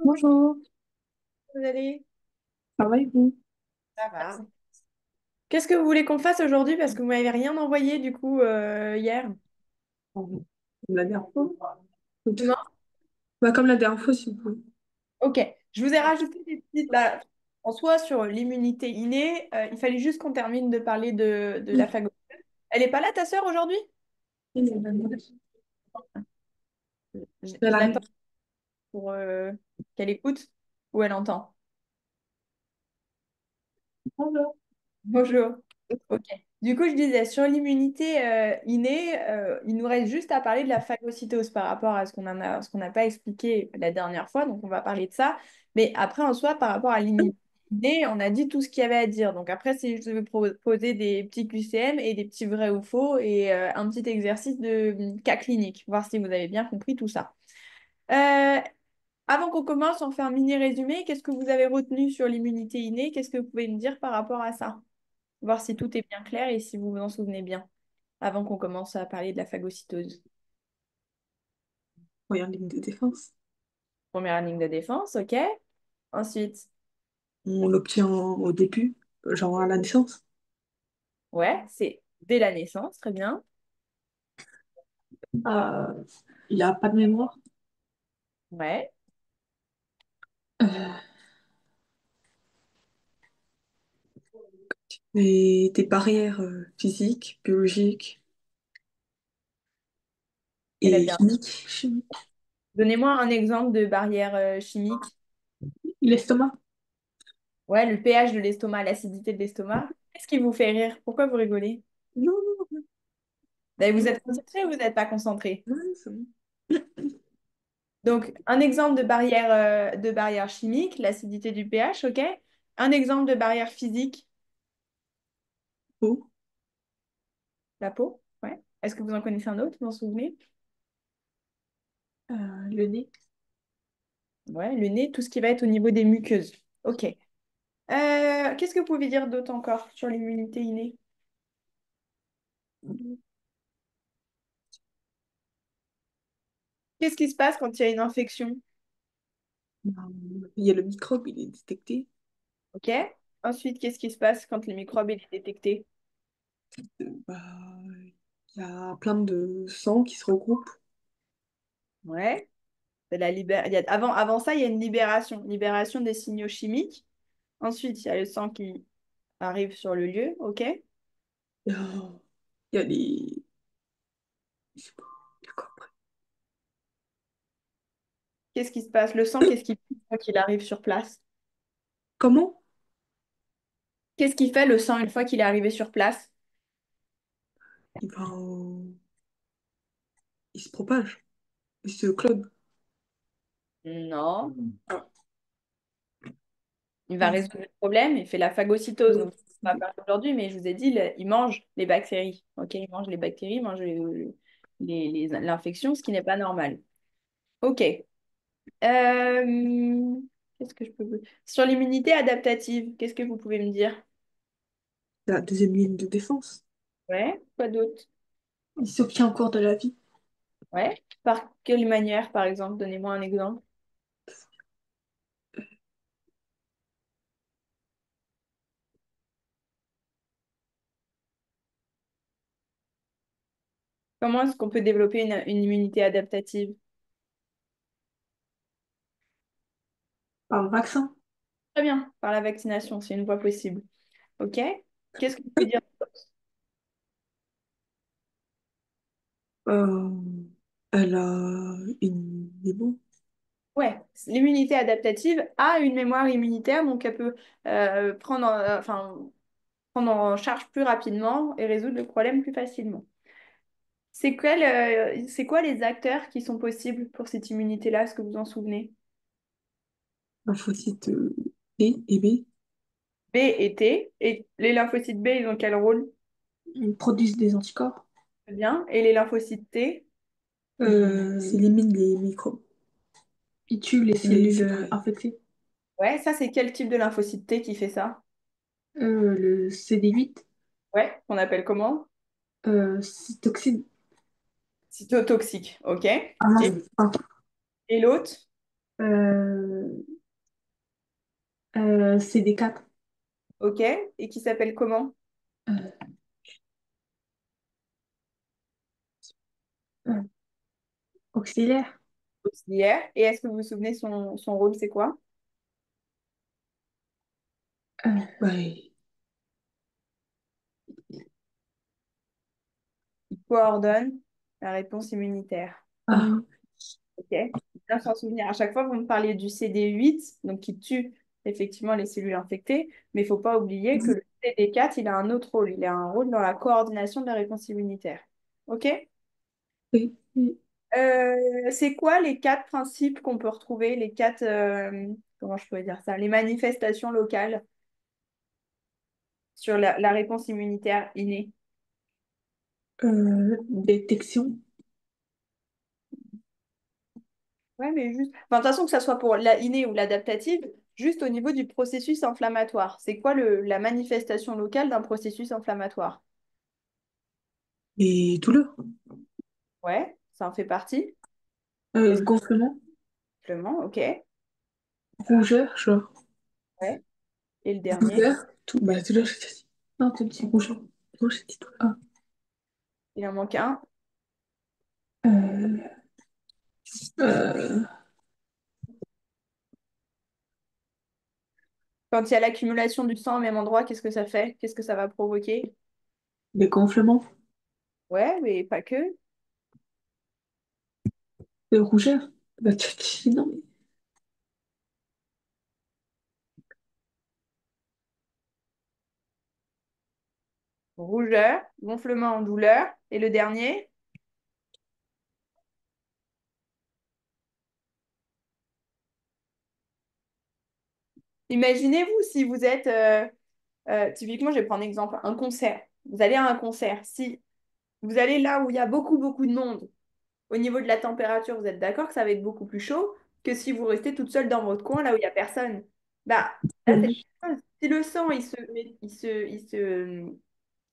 Bonjour, Vous allez? ça va et vous? Ça va. Qu'est-ce que vous voulez qu'on fasse aujourd'hui? Parce que vous m'avez rien envoyé du coup hier. Comme la dernière fois. Comment? Comme la dernière fois, si vous voulez. Ok. Je vous ai rajouté des petites. Bah, en soi, sur l'immunité innée, il fallait juste qu'on termine de parler de la phago. Elle est pas là, ta sœur, aujourd'hui? Je Elle l'attends arrive. pour qu'elle écoute ou elle entend. Bonjour. Bonjour. Ok. Du coup, je disais, sur l'immunité innée, il nous reste juste à parler de la phagocytose par rapport à ce qu'on n'a pas expliqué la dernière fois. Donc, on va parler de ça. Mais après, en soi, par rapport à l'immunité innée, on a dit tout ce qu'il y avait à dire. Donc, après, c'est juste de poser des petits QCM et des petits vrais ou faux et un petit exercice de cas clinique, voir si vous avez bien compris tout ça. Euh, Avant qu'on commence, on fait un mini résumé. Qu'est-ce que vous avez retenu sur l'immunité innée? Qu'est-ce que vous pouvez me dire par rapport à ça? Voir si tout est bien clair et si vous vous en souvenez bien, avant qu'on commence à parler de la phagocytose. Oui, en ligne de défense. Première ligne de défense, ok. Ensuite, On l'obtient au début, genre à la naissance. ouais, c'est dès la naissance, très bien. Euh, il n'y a pas de mémoire. Ouais, Euh, et des barrières physiques, biologiques très et bien. chimiques. Donnez-moi un exemple de barrière chimique. L'estomac. Ouais, le pH de l'estomac, l'acidité de l'estomac. Qu'est-ce qui vous fait rire? Pourquoi vous rigolez? Non, non, non. Ben, vous êtes concentré ou vous n'êtes pas concentré? Non, c'est bon. Donc, un exemple de barrière chimique, l'acidité du pH, ok? Un exemple de barrière physique, Oh, la peau, ouais. Est-ce que vous en connaissez un autre, vous en souvenez? euh, le nez. Ouais, le nez, tout ce qui va être au niveau des muqueuses. Ok. Qu'est-ce que vous pouvez dire d'autre encore sur l'immunité innée? Qu'est-ce qui se passe quand il y a une infection? Il y a le microbe, il est détecté. Ok. Ensuite, qu'est-ce qui se passe quand le microbe est détecté? Bah, il y a plein de sang qui se regroupe. Ouais. C'est avant ça, il y a une libération. Libération des signaux chimiques. Ensuite, il y a le sang qui arrive sur le lieu. Ok. Il y a les... Je sais pas, il y a quoi après. Qu'est-ce qui se passe? Le sang, qu'est-ce qu'il fait quand il arrive sur place? Comment? Qu'est-ce qu'il fait le sang une fois qu'il est arrivé sur place? Il va il se propage, il se clone. Non. Ah, Il va mince. résoudre le problème, il fait la phagocytose. Oui. Donc, on va parler aujourd'hui, mais je vous ai dit, il mange les bactéries. Ok, il mange les bactéries, il mange l'infection, ce qui n'est pas normal. Ok. Qu'est-ce que je peux vous... Sur l'immunité adaptative, qu'est-ce que vous pouvez me dire? La deuxième ligne de défense. Ouais, quoi d'autre? Il s'obtient au cours de la vie. Ouais. Par quelle manière, par exemple? Donnez-moi un exemple. Comment est-ce qu'on peut développer une immunité adaptative? Par le vaccin. Très bien, par la vaccination, c'est une voie possible. Ok. Qu'est-ce que vous pouvez dire? Euh, elle a une mémoire. Ouais, l'immunité adaptative a une mémoire immunitaire, donc elle peut prendre en charge plus rapidement et résoudre le problème plus facilement. C'est quoi les acteurs qui sont possibles pour cette immunité-là? Est-ce que vous en souvenez? Lymphocyte T et B. B et T. Et les lymphocytes B, ils ont quel rôle? Ils produisent des anticorps. Très bien. Et les lymphocytes T? S'éliminent les microbes. Ils tuent les cellules infectées. Ouais, ça, c'est quel type de lymphocyte T qui fait ça? Le CD8, Ouais, qu'on appelle comment? cytoxine. Cytotoxique, ok. Ah, non, Et, et l'autre? Euh, CD4. Ok. Et qui s'appelle comment? Euh, euh, Auxiliaire. Auxiliaire. Et est-ce que vous vous souvenez son rôle, c'est quoi? Ouais. Il coordonne la réponse immunitaire. Ah, Ok. Bien s'en souvenir. À chaque fois, vous me parliez du CD8, donc qui tue effectivement les cellules infectées, mais il ne faut pas oublier que le CD4, il a un autre rôle. Il a un rôle dans la coordination de la réponse immunitaire. Ok? oui, oui. C'est quoi les quatre principes qu'on peut retrouver, les quatre, comment je pourrais dire ça, les manifestations locales sur la réponse immunitaire innée? Détection. Ouais, mais juste. Enfin, de toute façon, que ça soit pour la innée ou l'adaptative, juste au niveau du processus inflammatoire. C'est quoi la manifestation locale d'un processus inflammatoire? Et douleur. Ouais, ça en fait partie. Est-ce que Gonflement. simplement, ok. Rougeur, genre. Ouais. Et le dernier, Douleur. Tout. Bah, douleur, j'ai déjà dit. Non, t'as dit rougeur. Non, j'ai dit douleur. il en manque un. Euh, euh, Quand il y a l'accumulation du sang au même endroit, qu'est-ce que ça fait? Qu'est-ce que ça va provoquer? des gonflements. Ouais, mais pas que. De rougeur. Bah, tu dis non, mais. Rougeur, gonflement en douleur. Et le dernier, imaginez-vous si vous êtes, typiquement, je vais prendre un exemple, un concert. Vous allez à un concert. Si vous allez là où il y a beaucoup, beaucoup de monde, au niveau de la température, vous êtes d'accord que ça va être beaucoup plus chaud que si vous restez toute seule dans votre coin, là où il n'y a personne. Bah, là, c'est Oui. la même chose. Si le sang,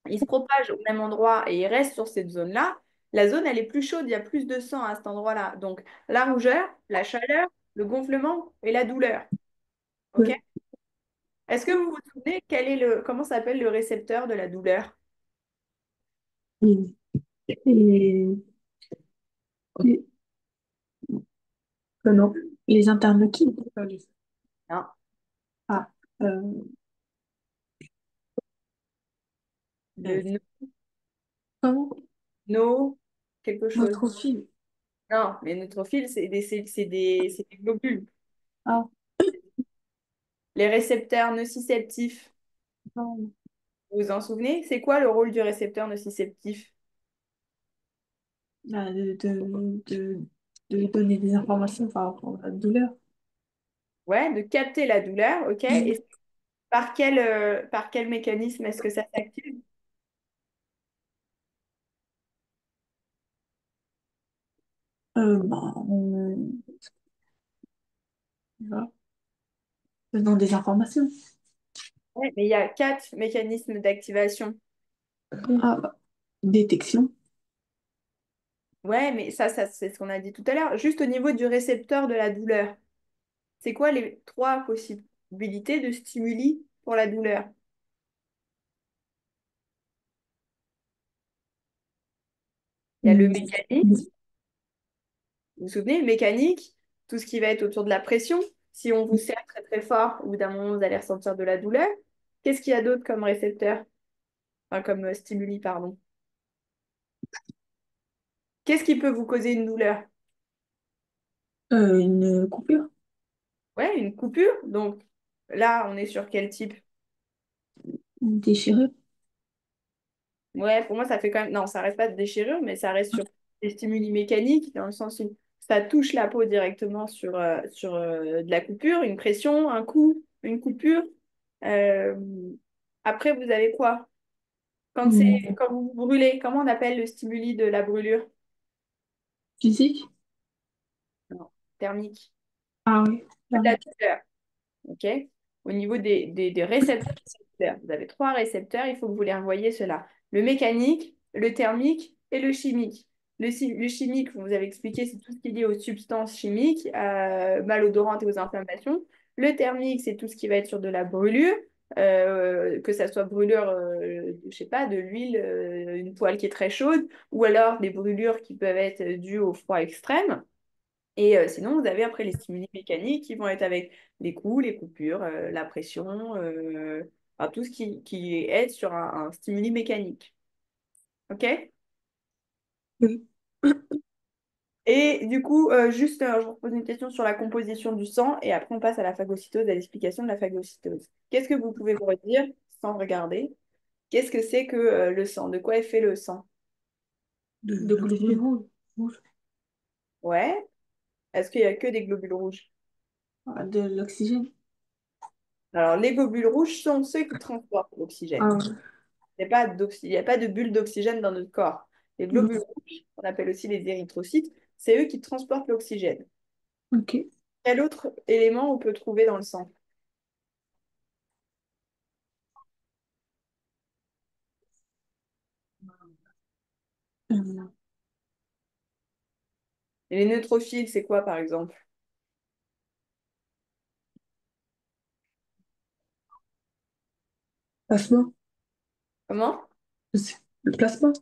il se propage au même endroit et il reste sur cette zone-là, la zone, elle est plus chaude, il y a plus de sang à cet endroit-là. Donc, la rougeur, la chaleur, le gonflement et la douleur. OK? Oui. Est-ce que vous vous souvenez comment s'appelle le récepteur de la douleur? Et, et- et- non. Les interleukines. Non. Ah. Euh, Le Comment? no, quelque chose. Neutrophile. Non, les neutrophiles, c'est des globules. Ah. Les récepteurs nociceptifs, Non. vous vous en souvenez? C'est quoi le rôle du récepteur nociceptif? Ah, de donner des informations par rapport à la douleur. Ouais, de capter la douleur, ok? Et par quel mécanisme est-ce que ça s'active? Bah, voilà. Donnant des informations. Ouais, mais il y a quatre mécanismes d'activation. Ah, bah, détection. Ouais, mais ça c'est ce qu'on a dit tout à l'heure. Juste au niveau du récepteur de la douleur, c'est quoi les trois possibilités de stimuli pour la douleur? Il y a le Hmm. mécanique. Vous vous souvenez, mécanique, tout ce qui va être autour de la pression. Si on vous serre très très fort, au bout d'un moment, vous allez ressentir de la douleur. Qu'est-ce qu'il y a d'autre comme récepteur? Enfin, comme stimuli, pardon. Qu'est-ce qui peut vous causer une douleur? Une coupure. Ouais, une coupure. Donc là, on est sur quel type? Une déchirure. Ouais, pour moi, ça fait quand même. Non, ça reste pas de déchirure, mais ça reste sur des stimuli mécaniques, dans le sens où ça touche la peau directement sur de la coupure, une pression, un coup, une coupure. Euh, Après, vous avez quoi? Hmm. Quand vous vous brûlez, comment on appelle le stimuli de la brûlure? Physique. Non, thermique. Ah oui. De la Pardon. douleur, ok? Au niveau des récepteurs, vous avez trois récepteurs, il faut que vous les revoyiez ceux-là. Le mécanique, le thermique et le chimique. Le chimique, vous avez expliqué, c'est tout ce qui est lié aux substances chimiques, malodorantes et aux inflammations. Le thermique, c'est tout ce qui va être sur de la brûlure, que ça soit brûlure, je sais pas, de l'huile, une poêle qui est très chaude, ou alors des brûlures qui peuvent être dues au froid extrême. Et sinon, vous avez après les stimuli mécaniques qui vont être avec les coups, les coupures, la pression, enfin, tout ce qui aide sur un stimuli mécanique. OK? Oui. Et du coup, juste, je vous repose une question sur la composition du sang et après on passe à la phagocytose, à l'explication de la phagocytose. Qu'est-ce que vous pouvez me redire sans regarder? Qu'est-ce que c'est que le sang? De quoi est fait le sang? De globules rouges. Rouges. Ouais. Est-ce qu'il y a que des globules rouges? Ah, de l'oxygène. Alors, les globules rouges sont ceux qui transportent l'oxygène. Ah, Il n'y a pas de bulle d'oxygène dans notre corps. Les globules ouais. rouges, qu'on appelle aussi les érythrocytes, c'est eux qui transportent l'oxygène. Ok. Quel autre élément on peut trouver dans le sang? Euh, Et les neutrophiles, c'est quoi par exemple? Plasma. Comment? Le plasma.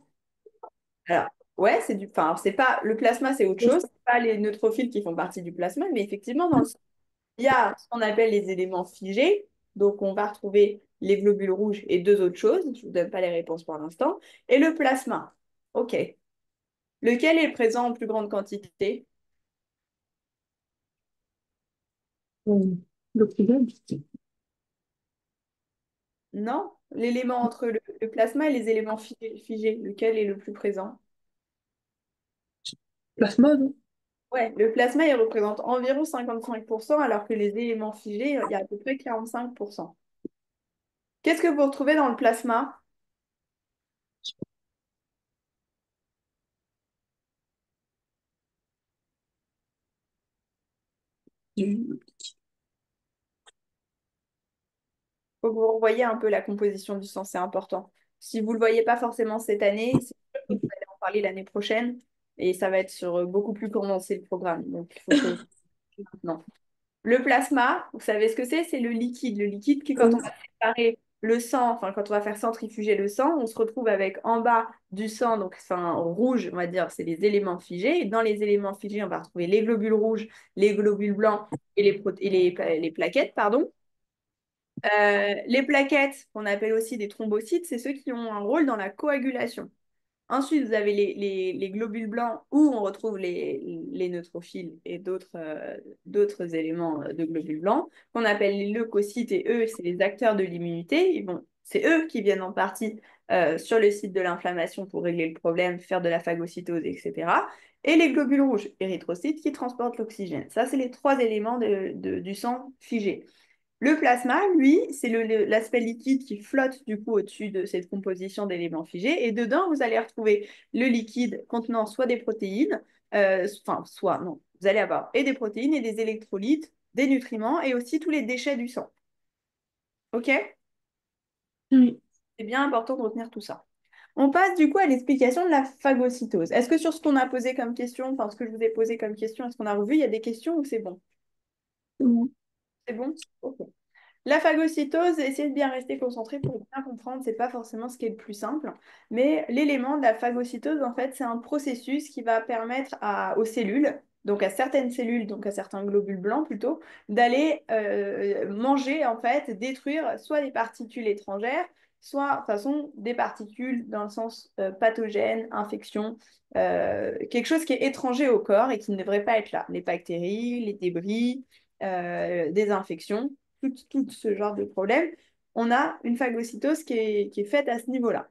Alors, ouais, c'est du. Enfin, c'est pas. Le plasma, c'est autre chose. Oui. C'est pas les neutrophiles qui font partie du plasma, mais effectivement, dans le sang, il y a ce qu'on appelle les éléments figés. Donc, on va retrouver les globules rouges et deux autres choses. Je ne vous donne pas les réponses pour l'instant. Et le plasma. OK. Lequel est présent en plus grande quantité? Euh, L'oxygène. Non? L'élément entre le plasma et les éléments figés, lequel est le plus présent? Plasma, non? Ouais, le plasma, il représente environ 55%, alors que les éléments figés, il y a à peu près 45%. Qu'est-ce que vous retrouvez dans le plasma? Du... Faut que vous revoyez un peu la composition du sang, c'est important. Si vous ne le voyez pas forcément cette année, c'est sûr que vous allez en parler l'année prochaine et ça va être sur beaucoup plus condensé le programme. Donc, il faut que maintenant. Le plasma, vous savez ce que c'est? C'est le liquide. Le liquide qui, quand on Oui. va séparer le sang, enfin, quand on va faire centrifuger le sang, on se retrouve avec en bas du sang, donc enfin, rouge, on va dire, c'est les éléments figés. Et dans les éléments figés, on va retrouver les globules rouges, les globules blancs et les plaquettes, pardon. Les plaquettes, qu'on appelle aussi des thrombocytes, c'est ceux qui ont un rôle dans la coagulation. Ensuite, vous avez les globules blancs où on retrouve les neutrophiles et d'autres éléments de globules blancs, qu'on appelle les leucocytes, et eux, c'est les acteurs de l'immunité. C'est eux qui viennent en partie sur le site de l'inflammation pour régler le problème, faire de la phagocytose, etc. Et les globules rouges, érythrocytes, qui transportent l'oxygène. Ça, c'est les trois éléments du sang figé. Le plasma, lui, c'est l'aspect liquide qui flotte du coup au-dessus de cette composition d'éléments figés. Et dedans, vous allez retrouver le liquide contenant soit des protéines, enfin, soit, non, vous allez avoir et des protéines et des électrolytes, des nutriments et aussi tous les déchets du sang. OK? Oui. C'est bien important de retenir tout ça. On passe du coup à l'explication de la phagocytose. Est-ce que sur ce qu'on a posé comme question, enfin ce que je vous ai posé comme question, est-ce qu'on a revu, il y a des questions ou c'est bon? Oui. C'est bon? OK. La phagocytose, essayez de bien rester concentré pour bien comprendre, c'est pas forcément ce qui est le plus simple, mais l'élément de la phagocytose, en fait, c'est un processus qui va permettre aux cellules, donc à certaines cellules, donc à certains globules blancs plutôt, d'aller manger, en fait, détruire soit des particules étrangères, soit, de toute façon, des particules dans le sens pathogène, infection, quelque chose qui est étranger au corps et qui ne devrait pas être là. Les bactéries, les débris, des infections tout ce genre de problème, on a une phagocytose qui est faite à ce niveau-là.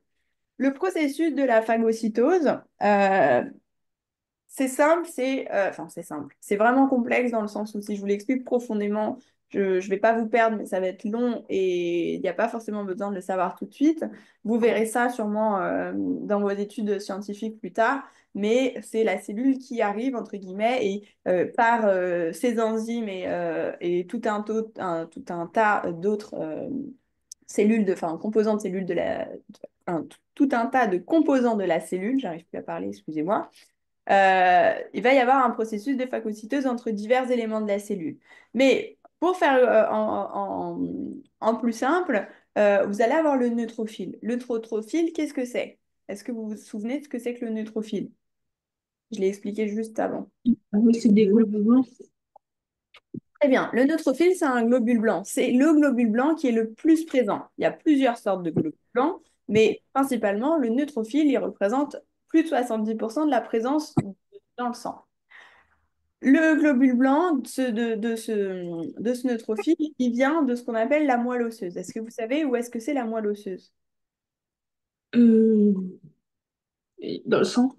Le processus de la phagocytose, c'est simple, enfin c'est simple. C'est vraiment complexe dans le sens où si je vous l'explique profondément, je ne vais pas vous perdre, mais ça va être long et il n'y a pas forcément besoin de le savoir tout de suite. Vous verrez ça sûrement dans vos études scientifiques plus tard, mais c'est la cellule qui arrive, entre guillemets, et par ses enzymes et tout un tas d'autres cellules, enfin composantes de cellules tout un tas de composants de la cellule, j'arrive plus à parler, excusez-moi, il va y avoir un processus de phagocytose entre divers éléments de la cellule. Mais pour faire en plus simple, vous allez avoir le neutrophile. Le neutrophile, qu'est-ce que c'est? Est-ce que vous vous souvenez de ce que c'est que le neutrophile? Je l'ai expliqué juste avant. Ah oui, c'est des globules blancs. Très bien. Le neutrophile, c'est un globule blanc. C'est le globule blanc qui est le plus présent. Il y a plusieurs sortes de globules blancs, mais principalement, le neutrophile, il représente plus de 70% de la présence dans le sang. Le globule blanc de ce neutrophile, il vient de ce qu'on appelle la moelle osseuse. Est-ce que vous savez où est-ce que c'est la moelle osseuse? Euh, et dans le sang.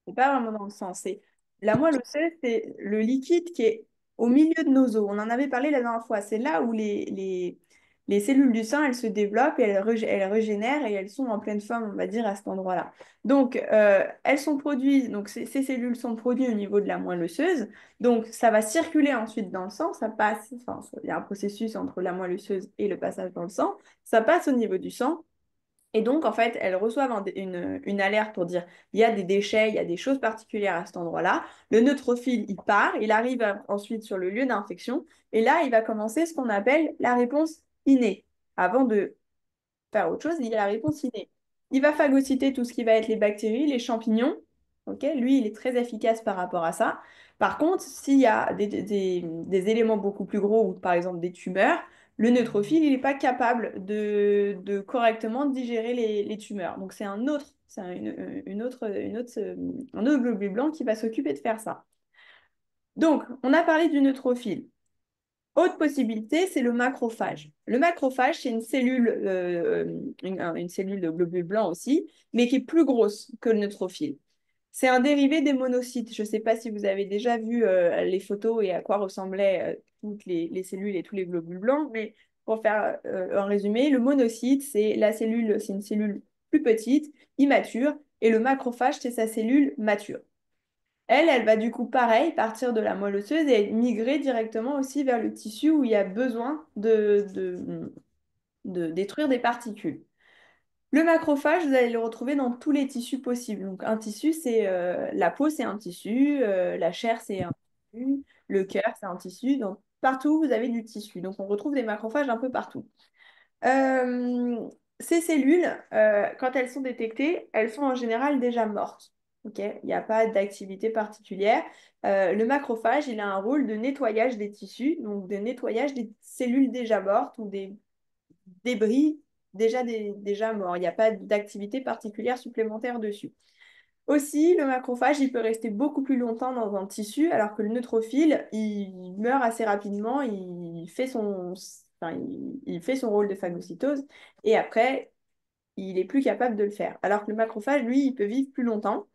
C'est pas vraiment dans le sang. C'est la moelle osseuse, c'est le liquide qui est au milieu de nos os. On en avait parlé la dernière fois. C'est là où les cellules du sang, elles se développent et elles régénèrent et elles sont en pleine forme, on va dire, à cet endroit-là. Donc, elles sont produites, donc ces cellules sont produites au niveau de la moelle osseuse. Donc, ça va circuler ensuite dans le sang. Ça passe, enfin, il y a un processus entre la moelle osseuse et le passage dans le sang. Ça passe au niveau du sang. Et donc, en fait, elles reçoivent une alerte pour dire il y a des déchets, il y a des choses particulières à cet endroit-là. Le neutrophile, il part, il arrive ensuite sur le lieu d'infection, et là, il va commencer ce qu'on appelle la réponse innée. Avant de faire autre chose, il y a la réponse innée. Il va phagocyter tout ce qui va être les bactéries, les champignons. Ok, lui, il est très efficace par rapport à ça. Par contre, s'il y a des éléments beaucoup plus gros, ou par exemple des tumeurs, le neutrophile, il n'est pas capable de correctement digérer les tumeurs. Donc, c'est un autre globule blanc qui va s'occuper de faire ça. Donc, on a parlé du neutrophile. Autre possibilité, c'est le macrophage. Le macrophage, c'est une cellule, une cellule de globules blancs aussi, mais qui est plus grosse que le neutrophile. C'est un dérivé des monocytes. Je ne sais pas si vous avez déjà vu les photos et à quoi ressemblaient toutes les cellules et tous les globules blancs, mais pour faire un résumé, le monocyte, c'est la cellule, c'est une cellule plus petite, immature, et le macrophage, c'est sa cellule mature. Elle va du coup, pareil, partir de la moelle osseuse et migrer directement aussi vers le tissu où il y a besoin de détruire des particules. Le macrophage, vous allez le retrouver dans tous les tissus possibles. Donc, un tissu, c'est la peau, c'est un tissu, la chair, c'est un tissu, le cœur, c'est un tissu. Donc, partout, vous avez du tissu. Donc, on retrouve des macrophages un peu partout. Euh, Ces cellules, quand elles sont détectées, elles sont en général déjà mortes. Ok, il n'y a pas d'activité particulière. Le macrophage, il a un rôle de nettoyage des tissus, donc de nettoyage des cellules déjà mortes ou des débris déjà morts. Il n'y a pas d'activité particulière supplémentaire dessus. Aussi, le macrophage, il peut rester beaucoup plus longtemps dans un tissu, alors que le neutrophile, il meurt assez rapidement, il fait son rôle de phagocytose, et après, il est plus capable de le faire. Alors que le macrophage, lui, il peut vivre plus longtemps,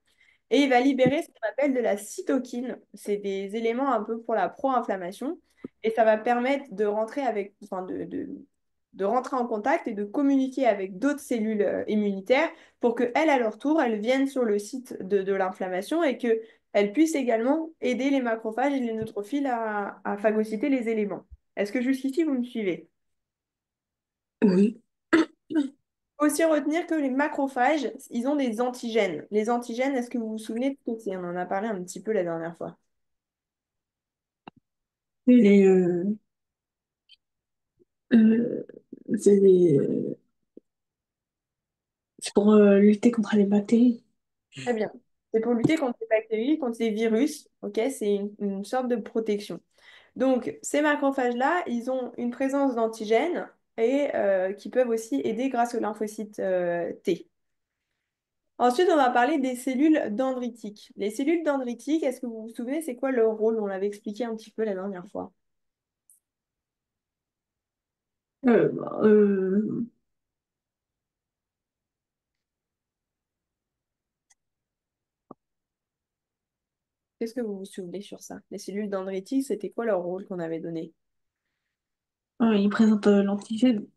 et il va libérer ce qu'on appelle de la cytokine. C'est des éléments un peu pour la pro-inflammation, et ça va permettre de rentrer de rentrer en contact et de communiquer avec d'autres cellules immunitaires pour qu'elles, à leur tour, elles viennent sur le site de l'inflammation et qu'elles puissent également aider les macrophages et les neutrophiles à phagocyter les éléments. Est-ce que jusqu'ici, vous me suivez? Oui. Il faut aussi retenir que les macrophages, ils ont des antigènes. Les antigènes, est-ce que vous vous souvenez de ce que c'est? On en a parlé un petit peu la dernière fois. C'est les, euh, c'est c'est pour lutter contre les bactéries. Très bien. C'est pour lutter contre les bactéries, contre les virus. Ok, c'est une sorte de protection. Donc, ces macrophages-là, ils ont une présence d'antigènes et qui peuvent aussi aider grâce aux lymphocytes T. Ensuite, on va parler des cellules dendritiques. Les cellules dendritiques, est-ce que vous vous souvenez, c'est quoi leur rôle? On l'avait expliqué un petit peu la dernière fois. Bah, Qu'est-ce que vous vous souvenez sur ça? Les cellules dendritiques, c'était quoi leur rôle qu'on avait donné? il présente l'antigène.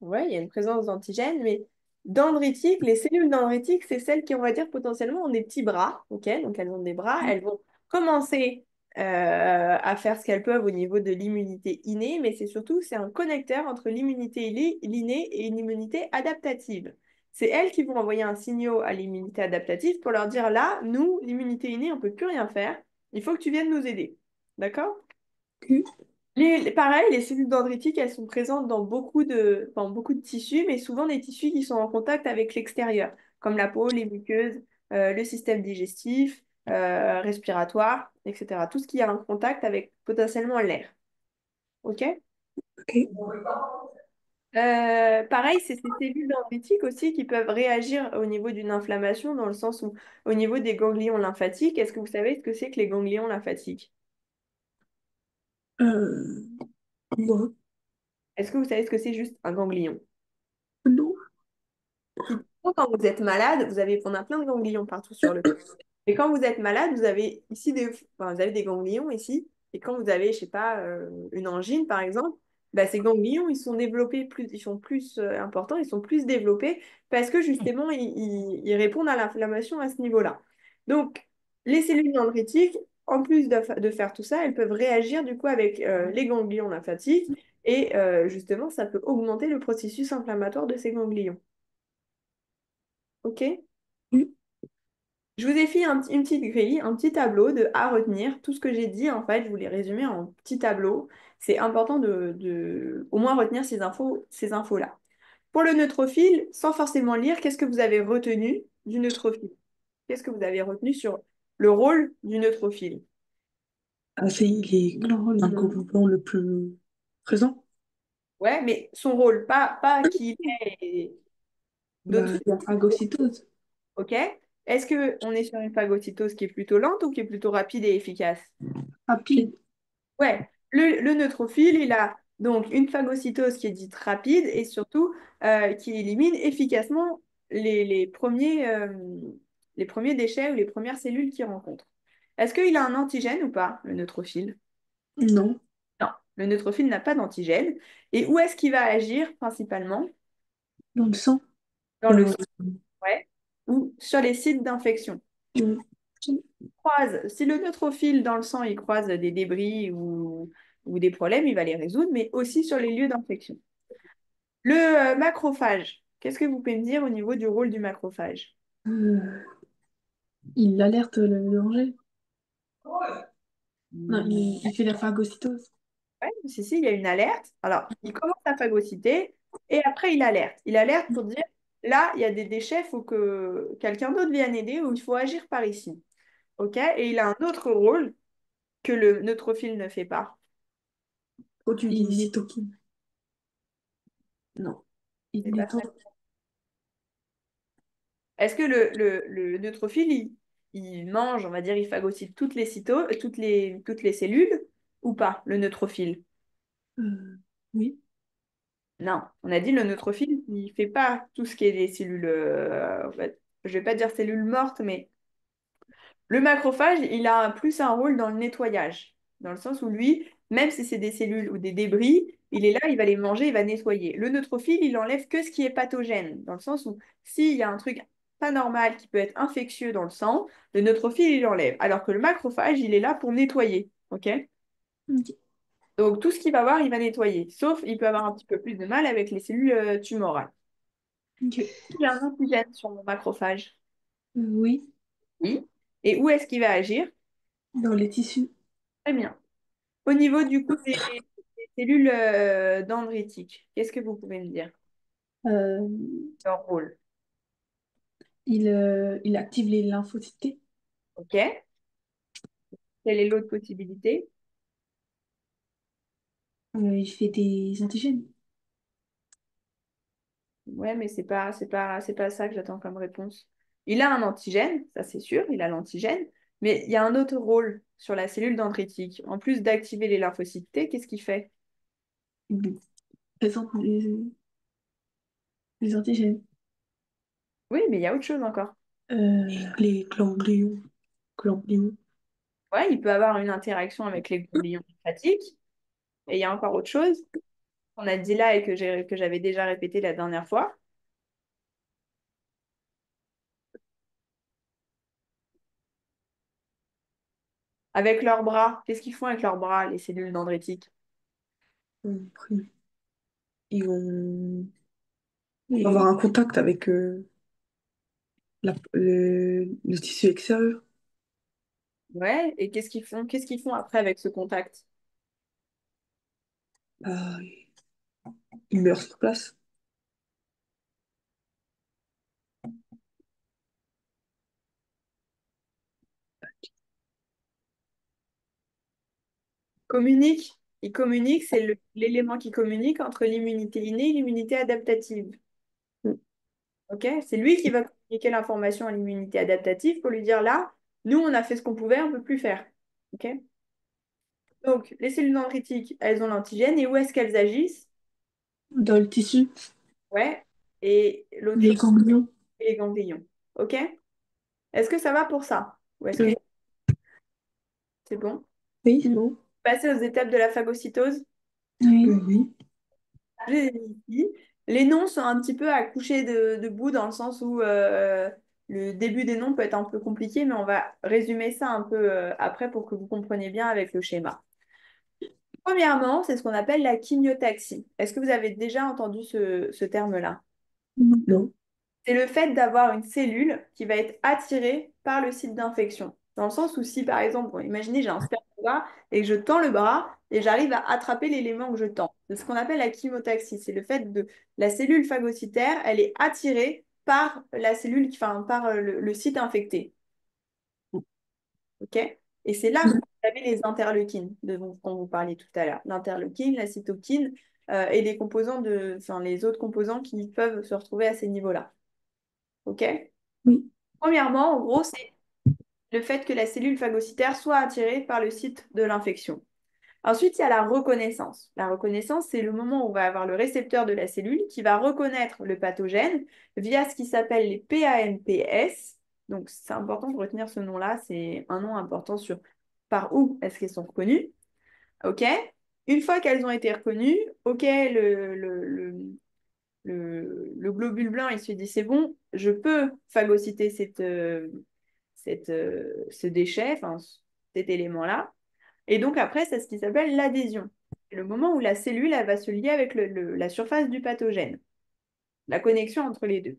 Ouais, il y a une présence d'antigènes, mais dendritiques, les cellules dendritiques, c'est celles qui, on va dire, potentiellement ont des petits bras, ok? Donc elles ont des bras, elles vont commencer. à faire ce qu'elles peuvent au niveau de l'immunité innée, mais c'est un connecteur entre l'innée et une immunité adaptative. C'est elles qui vont envoyer un signal à l'immunité adaptative pour leur dire là, nous, l'immunité innée, on ne peut plus rien faire, il faut que tu viennes nous aider. D'accord? Ok. Pareil, les cellules dendritiques, elles sont présentes dans beaucoup de tissus, mais souvent des tissus qui sont en contact avec l'extérieur, comme la peau, les muqueuses, le système digestif, respiratoire, etc. Tout ce qui a un contact avec potentiellement l'air. OK? Pareil, c'est ces cellules dendritiques aussi qui peuvent réagir au niveau d'une inflammation, dans le sens où, au niveau des ganglions lymphatiques, est-ce que vous savez ce que c'est que les ganglions lymphatiques? Euh, non. Est-ce que vous savez ce que c'est juste un ganglion? Non. Typiquement, quand vous êtes malade, on a plein de ganglions partout sur le corps. Et quand vous êtes malade, vous avez ici vous avez des ganglions ici. Et quand vous avez, je sais pas, une angine par exemple, bah, ces ganglions, ils sont plus importants, ils sont plus développés parce que justement, ils répondent à l'inflammation à ce niveau-là. Donc, les cellules dendritiques, en plus de faire tout ça, elles peuvent réagir du coup avec les ganglions lymphatiques et justement, ça peut augmenter le processus inflammatoire de ces ganglions. OK? Oui. Je vous ai fait une petite grille, un petit tableau à retenir. Tout ce que j'ai dit, en fait, je vous l'ai résumé en petit tableau. C'est important de au moins retenir ces infos-là. Pour le neutrophile, sans forcément lire, qu'est-ce que vous avez retenu du neutrophile? Qu'est-ce que vous avez retenu sur le rôle du neutrophile? Ah, c'est il est l'incomplément le plus présent. Ouais, mais son rôle, pas qui il est et d'autres Bah, la fonctions. phagocytose. OK? Est-ce qu'on est sur une phagocytose qui est plutôt lente ou qui est plutôt rapide et efficace? Rapide. Ouais, le neutrophile, il a donc une phagocytose qui est dite rapide et surtout qui élimine efficacement les premiers déchets ou les premières cellules qu'il rencontre. Est-ce qu'il a un antigène ou pas, le neutrophile? Non. Non, le neutrophile n'a pas d'antigène. Et où est-ce qu'il va agir principalement? Dans le sang. Dans le Dans... sang, ouais, ou sur les sites d'infection. Mm. Si le neutrophile dans le sang, il croise des débris ou des problèmes, il va les résoudre, mais aussi sur les lieux d'infection. Le macrophage, qu'est-ce que vous pouvez me dire au niveau du rôle du macrophage? Euh, il alerte le danger. Non, il fait la phagocytose. Ouais, si, il y a une alerte. Alors, il commence à phagocyter et après, il alerte. Il alerte pour dire, là, il y a des déchets, il faut que quelqu'un d'autre vienne aider ou il faut agir par ici. OK? Et il a un autre rôle que le neutrophile ne fait pas. Produit des cytokines. Non. Il C'est pas ça. nettoie. Est-ce que le neutrophile, il mange, on va dire, il phagocyte toutes les cellules ou pas, le neutrophile? Oui. Non, on a dit le neutrophile, il fait pas tout ce qui est des cellules, je vais pas dire cellules mortes, mais le macrophage, il a plus un rôle dans le nettoyage, dans le sens où lui, même si c'est des cellules ou des débris, il est là, il va les manger, il va nettoyer. Le neutrophile, il enlève que ce qui est pathogène, dans le sens où s'il y a un truc pas normal qui peut être infectieux dans le sang, le neutrophile, il enlève. Alors que le macrophage, il est là pour nettoyer. OK? Ok. Donc tout ce qu'il va voir, il va nettoyer. Sauf, il peut avoir un petit peu plus de mal avec les cellules tumorales. Ok. Il y a un antigène sur mon macrophage. Oui. Oui. Et où est-ce qu'il va agir? Dans les tissus. Très bien. Au niveau du coup des cellules dendritiques, qu'est-ce que vous pouvez me dire? Euh, Leur rôle. il active les lymphocytes T. OK. Quelle est l'autre possibilité? Il fait des antigènes. Ouais, mais c'est pas ça que j'attends comme réponse. Il a un antigène, ça c'est sûr, il a l'antigène, mais il y a un autre rôle sur la cellule dendritique. En plus d'activer les lymphocytes T, qu'est-ce qu'il fait? Il présente les antigènes. Oui, mais il y a autre chose encore. Les ganglions. Ganglions. Ouais, il peut avoir une interaction avec les ganglions lymphatiques. Et il y a encore autre chose qu'on a dit là et que j'avais déjà répété la dernière fois. Avec leurs bras, qu'est-ce qu'ils font avec leurs bras, les cellules dendritiques? Après, ils vont avoir un contact avec le tissu extérieur. Ouais, et qu'est-ce qu'ils font? Qu'est-ce qu'ils font après avec ce contact? Bah, ils meurent sur place. Communiquent. Ils communiquent, c'est l'élément qui communique entre l'immunité innée et l'immunité adaptative. Mm. Ok? C'est lui qui va communiquer l'information à l'immunité adaptative pour lui dire là, nous, on a fait ce qu'on pouvait, on ne peut plus faire. Ok? Donc, les cellules dendritiques, elles ont l'antigène et où est-ce qu'elles agissent? Dans le tissu, Ouais. Et l'autre les chose, ganglions. c'est les ganglions. Ok? Est-ce que ça va pour ça? Ou est-ce que Oui, c'est bon? oui, c'est bon. Passer aux étapes de la phagocytose. Oui. Oui. J'ai ici. Les noms sont un petit peu à coucher debout dans le sens où le début des noms peut être un peu compliqué, mais on va résumer ça un peu après pour que vous compreniez bien avec le schéma. Premièrement, c'est ce qu'on appelle la chimiotaxie. Est-ce que vous avez déjà entendu ce terme-là? Non. C'est le fait d'avoir une cellule qui va être attirée par le site d'infection. Dans le sens où si, par exemple, bon, imaginez, j'ai un sperme et que je tends le bras et j'arrive à attraper l'élément que je tends. C'est ce qu'on appelle la chemotaxie. C'est le fait de la cellule phagocytaire, elle est attirée par la cellule, enfin, par le site infecté. OK? Et c'est là que vous avez les interleukines dont vous parliez tout à l'heure. L'interleukine, la cytokine et les composants enfin, les autres composants qui peuvent se retrouver à ces niveaux-là. OK? Oui. Premièrement, en gros, c'est le fait que la cellule phagocytaire soit attirée par le site de l'infection. Ensuite, il y a la reconnaissance. La reconnaissance, c'est le moment où on va avoir le récepteur de la cellule qui va reconnaître le pathogène via ce qui s'appelle les PAMPS. Donc, c'est important de retenir ce nom-là. C'est un nom important sur par où est-ce qu'elles sont reconnues. OK? Une fois qu'elles ont été reconnues, OK, le globule blanc, il se dit, c'est bon, je peux phagocyter ce déchet, enfin, cet élément-là. Et donc après, c'est ce qui s'appelle l'adhésion. C'est le moment où la cellule, elle va se lier avec la surface du pathogène, la connexion entre les deux.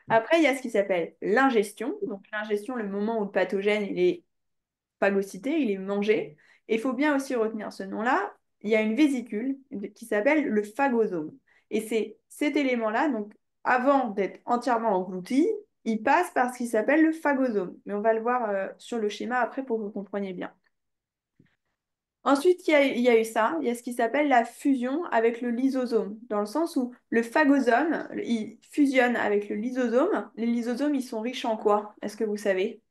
Après, il y a ce qui s'appelle l'ingestion. Donc l'ingestion, le moment où le pathogène il est phagocyté, il est mangé. Et il faut bien aussi retenir ce nom-là. Il y a une vésicule qui s'appelle le phagosome. Et c'est cet élément-là, donc avant d'être entièrement englouti, il passe par ce qui s'appelle le phagosome. Mais on va le voir sur le schéma après pour que vous compreniez bien. Ensuite, il y a eu ça, il y a ce qui s'appelle la fusion avec le lysosome, dans le sens où le phagosome, il fusionne avec le lysosome. Les lysosomes, ils sont riches en quoi? Est-ce que vous savez?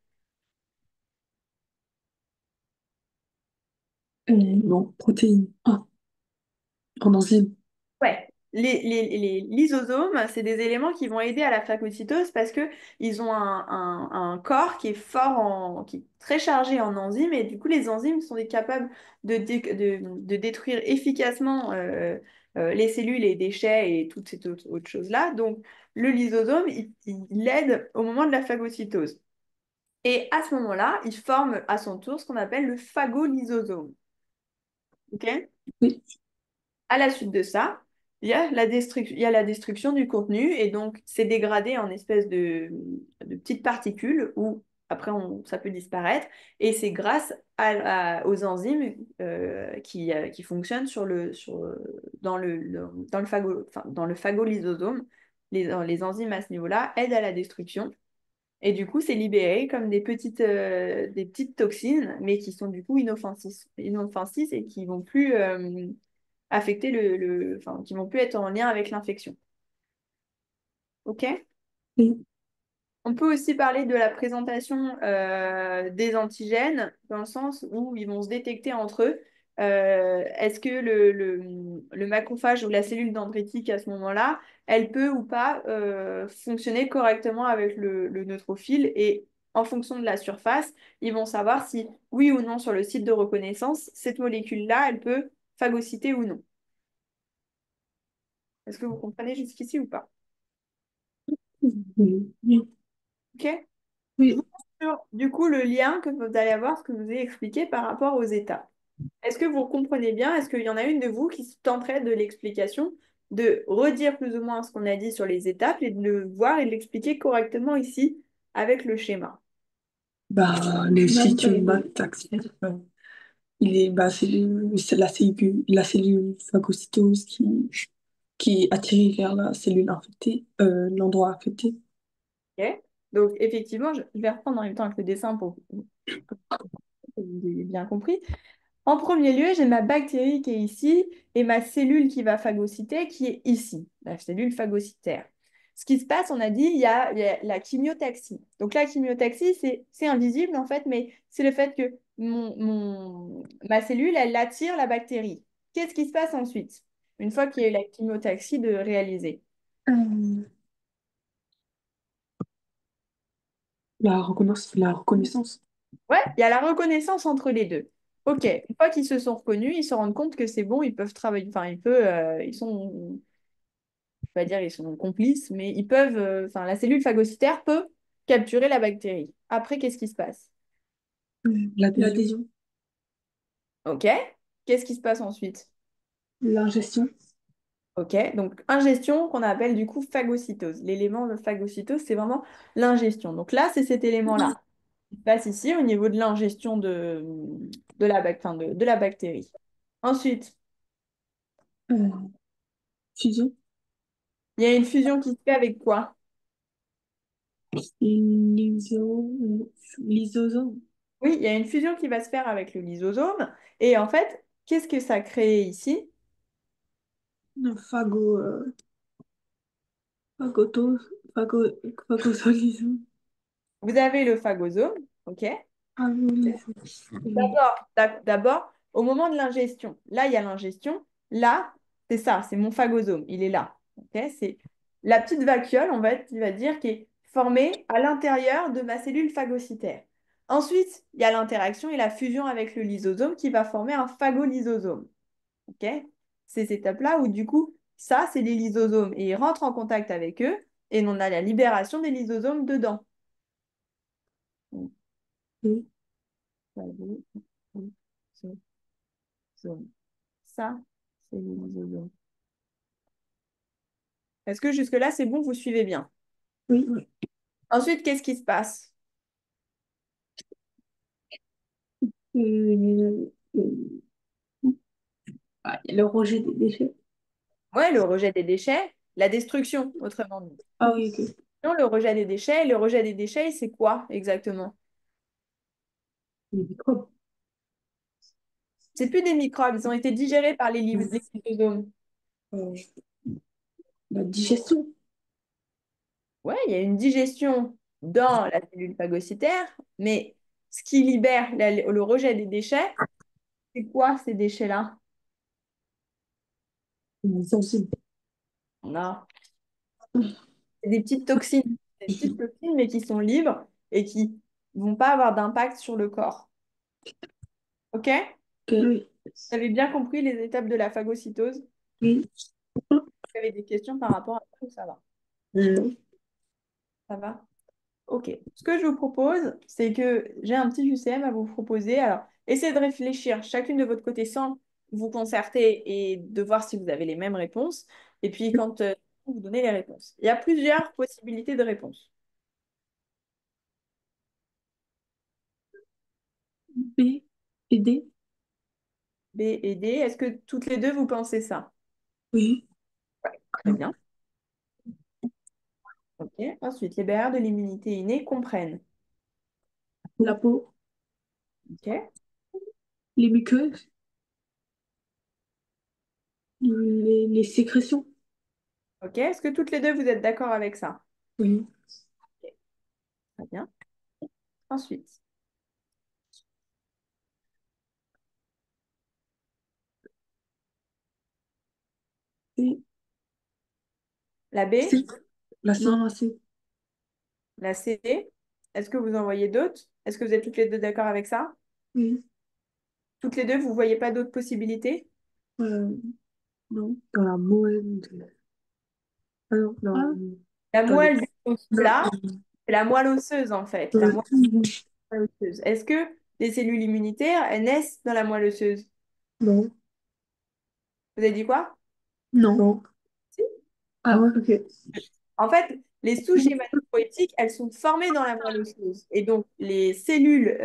Non, protéines. Ah, en enzymes. Ouais. Les lysosomes, c'est des éléments qui vont aider à la phagocytose parce que ils ont un corps qui est qui est très chargé en enzymes et du coup les enzymes sont capables de détruire efficacement les cellules, les déchets et toutes ces autres choses-là. Donc le lysosome, il aide au moment de la phagocytose. Et à ce moment-là, il forme à son tour ce qu'on appelle le phagolysosome. Ok. Oui. À la suite de ça, il y a la destruction du contenu et donc c'est dégradé en espèces de petites particules où après ça peut disparaître et c'est grâce aux enzymes qui fonctionnent dans le phagolysosome. Les enzymes à ce niveau-là aident à la destruction et du coup c'est libéré comme des petites toxines mais qui sont du coup inoffensives et qui vont plus affecter enfin, qui vont plus être en lien avec l'infection. OK? Oui. On peut aussi parler de la présentation des antigènes, dans le sens où ils vont se détecter entre eux. Est-ce que le macrophage ou la cellule dendritique à ce moment-là, elle peut ou pas fonctionner correctement avec le neutrophile et en fonction de la surface, ils vont savoir si oui ou non sur le site de reconnaissance, cette molécule-là, elle peut phagocyter ou non. Est-ce que vous comprenez jusqu'ici ou pas? Oui. Oui. OK? Oui. sur, du coup, le lien que vous allez avoir, ce que je vous ai expliqué par rapport aux étapes. Est-ce que vous comprenez bien? Est-ce qu'il y en a une de vous qui se tenterait de l'explication, de redire plus ou moins ce qu'on a dit sur les étapes et de le voir et de l'expliquer correctement ici avec le schéma? Bah, les stigmates accidentels, c'est la cellule phagocytose qui atterrit vers la cellule infectée, l'endroit affecté. Ok. Donc, effectivement, je vais reprendre en même temps avec le dessin pour que vous ayez bien compris. En premier lieu, j'ai ma bactérie qui est ici et ma cellule qui va phagocyter qui est ici, la cellule phagocytaire. Ce qui se passe, on a dit, il y a la chimiotaxie. Donc la chimiotaxie, c'est invisible en fait, mais c'est le fait que ma cellule, elle attire la bactérie. Qu'est-ce qui se passe ensuite, une fois qu'il y a eu la chimiotaxie de réaliser? Euh, la reconnaissance. Ouais, il y a la reconnaissance entre les deux. Ok, une fois qu'ils se sont reconnus, ils se rendent compte que c'est bon, ils peuvent travailler, enfin, ils sont pas dire ils sont complices, mais ils peuvent, enfin, la cellule phagocytaire peut capturer la bactérie. Après, qu'est-ce qui se passe? L'adhésion. Ok. Qu'est-ce qui se passe ensuite? L'ingestion. Ok. Donc, ingestion qu'on appelle du coup phagocytose. L'élément de phagocytose, c'est vraiment l'ingestion. Donc là, c'est cet élément-là qui se passe ici au niveau de l'ingestion enfin, de la bactérie. Ensuite, Euh, fusion. il y a une fusion qui se fait avec quoi? Lysosome. Oui, il y a une fusion qui va se faire avec le lysosome. Et en fait, qu'est-ce que ça crée ici? Phago, phagotose, phagosolution. Vous avez le phagosome, ok? Phagolyse. D'abord, au moment de l'ingestion, là, il y a l'ingestion. Là, c'est ça, c'est mon phagosome, il est là. Ok. C'est la petite vacuole, on va dire, qui est formée à l'intérieur de ma cellule phagocytaire. Ensuite, il y a l'interaction et la fusion avec le lysosome qui va former un phagolysosome. Ok. Ces étapes-là où, du coup, ça, c'est les lysosomes et ils rentrent en contact avec eux et on a la libération des lysosomes dedans. Donc, phagolysosome. Ça, c'est les lysosomes. Est-ce que jusque-là, c'est bon, vous suivez bien? Oui, oui. Ensuite, qu'est-ce qui se passe? Il y a le rejet des déchets. Ouais, le rejet des déchets, la destruction, autrement dit. Ah oui, ok. Non, le rejet des déchets, c'est quoi exactement? Les microbes. C'est plus des microbes, ils ont été digérés par les lysosomes. Euh, la digestion. Ouais, il y a une digestion dans la cellule phagocytaire, mais ce qui libère le rejet des déchets, c'est quoi ces déchets-là? Les enzymes. Non, c'est des petites toxines. Des petites toxines, mais qui sont libres et qui vont pas avoir d'impact sur le corps. OK? Ok. Oui. Vous avez bien compris les étapes de la phagocytose? Oui. Vous avez des questions par rapport à ça ou ça va? Euh, Ça va? OK. Ce que je vous propose, c'est que j'ai un petit UCM à vous proposer. Alors, essayez de réfléchir chacune de votre côté sans vous concerter et de voir si vous avez les mêmes réponses. Et puis, quand vous donnez les réponses. Il y a plusieurs possibilités de réponses. B et D. B et D. Est-ce que toutes les deux, vous pensez ça? Oui. Ouais, très bien. OK. Ensuite, les barrières de l'immunité innée comprennent. La peau. OK. Les muqueuses. Les sécrétions. OK. Est-ce que toutes les deux, vous êtes d'accord avec ça? Oui. OK. Très bien. Ensuite, Et la B, C. La C. Non, la C. la C. Est-ce que vous en voyez d'autres? Est-ce que vous êtes toutes les deux d'accord avec ça? Oui. Toutes les deux, vous ne voyez pas d'autres possibilités? Euh, non. Dans la moelle. Ah non, La dans les... moelle du dos Non, là. C'est la moelle osseuse, en fait. La moelle osseuse. Est-ce que les cellules immunitaires, elles naissent dans la moelle osseuse? Non. Vous avez dit quoi? Non. Non. Si. Ah ouais, ok. En fait, les souches hématopoïétiques, elles sont formées dans la moelle osseuse. Et donc, les cellules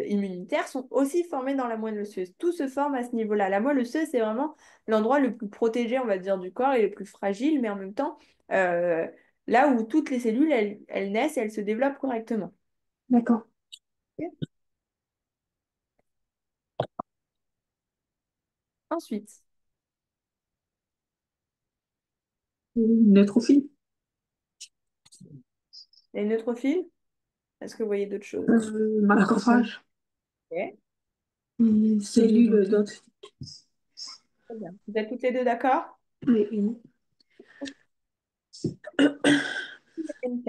immunitaires sont aussi formées dans la moelle osseuse. Tout se forme à ce niveau-là. La moelle osseuse, c'est vraiment l'endroit le plus protégé, on va dire, du corps et le plus fragile, mais en même temps, euh, là où toutes les cellules, elles naissent et elles se développent correctement. D'accord. Ensuite, Neutrophile. les neutrophiles, est-ce que vous voyez d'autres choses? Macrophage. Ok, Cellule dendritique. très bien. Vous êtes toutes les deux d'accord? Oui, oui. NK,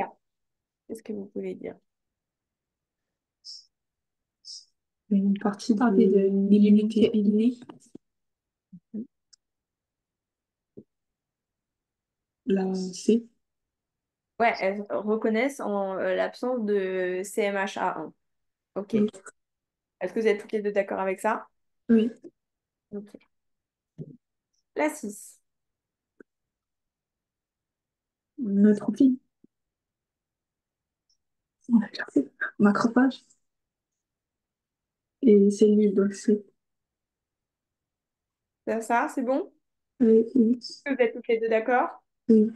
qu'est-ce que vous pouvez dire? Une partie de l'immunité innée. La C. Ouais, elles reconnaissent en l'absence de CMHA1. Ok. Oui. Est-ce que vous êtes toutes les deux d'accord avec ça? Oui. Ok. La 6. Neutrophile. Macrophage. Et cellule, donc C. Ça, c'est bon? Oui, oui. Est-ce que vous êtes toutes les deux d'accord? Oui.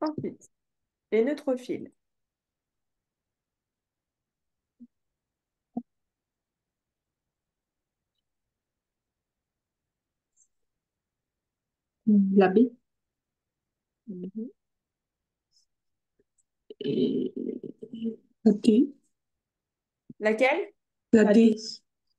Ensuite, les neutrophiles. La B. Mhm. Et la D. Laquelle? La D.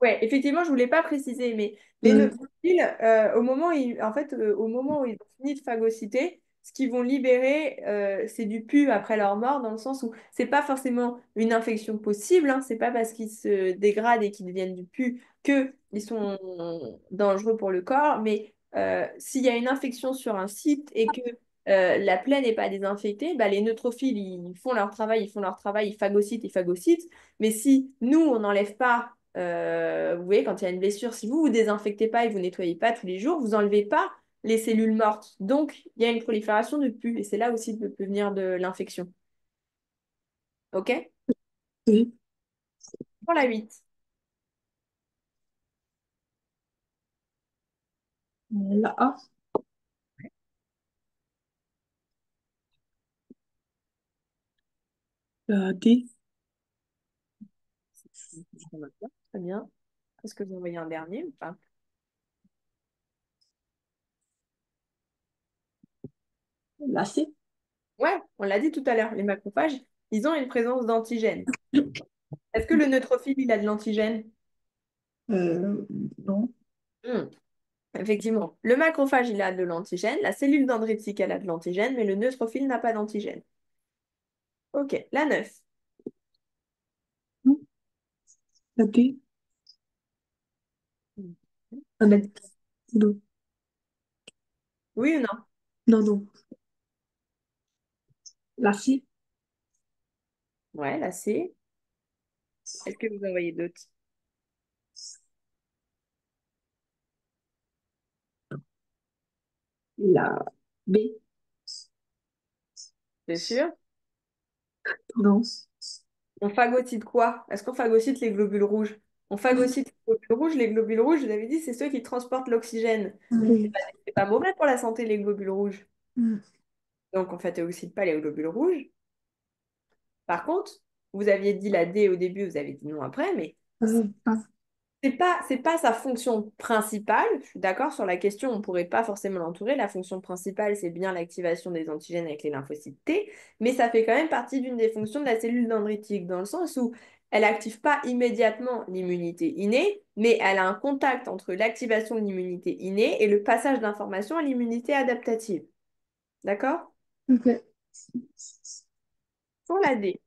Ouais, effectivement, je voulais pas préciser, mais les Ouais. neutrophiles, au moment où ils ont fini de phagocyter, ce qu'ils vont libérer, c'est du pu après leur mort, dans le sens où c'est pas forcément une infection possible, hein, c'est pas parce qu'ils se dégradent et qu'ils deviennent du pu que ils sont dangereux pour le corps, mais s'il y a une infection sur un site et que la plaie n'est pas désinfectée, bah, les neutrophiles, ils font leur travail, ils phagocytent, mais si nous, on n'enlève pas vous voyez, quand il y a une blessure, si vous vous désinfectez pas et vous nettoyez pas tous les jours, vous enlevez pas les cellules mortes. Donc, il y a une prolifération de pus et c'est là aussi que peut venir de l'infection. OK? Oui. Pour la 8. La A. La D. Très bien. Est-ce que vous envoyez un dernier ou pas? La C. Ouais, on l'a dit tout à l'heure, les macrophages, ils ont une présence d'antigènes. Est-ce que le neutrophile, il a de l'antigène? Non. Hmm. Effectivement, le macrophage, il a de l'antigène, la cellule dendritique, elle a de l'antigène, mais le neutrophile n'a pas d'antigène. OK, la 9. La D. Hmm. Ah La non. 10. Non. Oui ou non? Non, non. La C. Ouais, la C. Est-ce que vous en voyez d'autres? La B. C'est sûr? Non. On phagocyte quoi? Est-ce qu'on phagocyte les globules rouges? On phagocyte les globules rouges. Les globules rouges, je vous avais dit, c'est ceux qui transportent l'oxygène. Oui. C'est pas mauvais pour la santé, les globules rouges. Mm. Donc, on phagocyte pas les globules rouges. Par contre, vous aviez dit la D au début, vous avez dit non après, mais Ah, c'est pas sa fonction principale. Je suis d'accord sur la question, on ne pourrait pas forcément l'entourer. La fonction principale, c'est bien l'activation des antigènes avec les lymphocytes T, mais ça fait quand même partie d'une des fonctions de la cellule dendritique, dans le sens où elle n'active pas immédiatement l'immunité innée, mais elle a un contact entre l'activation de l'immunité innée et le passage d'informations à l'immunité adaptative. D'accord? ok. Pour la D,